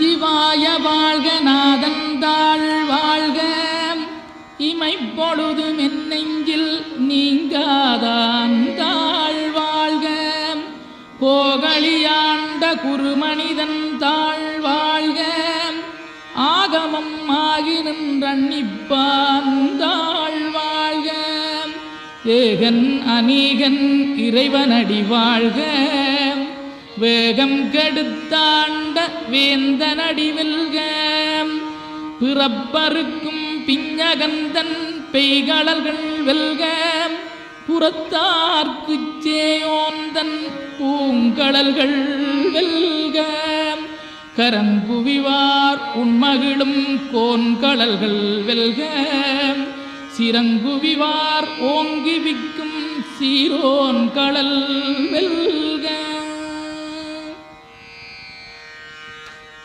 நமச்சிவாய வாழ்க நாதந்தாள் வாழ்க இமைப்பொழுதும் என் நெஞ்சில் நீங்காதாந்தாள் வாழ்க கோகலியாண்ட குருமனிதன் தாழ் வாழ்க ஆகமம் ஆகி நின்றன்னிப்பாந்தாள் வாழ்க ஏகன் அநீகன் இறைவனடி வாழ்க வேகம் கெடுத்தாண்ட வேந்தனடி வெல்க பிறப்பருக்கும் பிஞகந்தன் பெய்களர்கள் வெல்க புறத்தார்க்குச் சேயோந்தன் பூங்கடல்கள் வெல்க கரங்குவிவார் உண்மகிழும் கோன்கடல்கள் வெல்க சிறங்குவிவார் ஓங்கி விக்கும் சீரோன் கடல் வெல்க.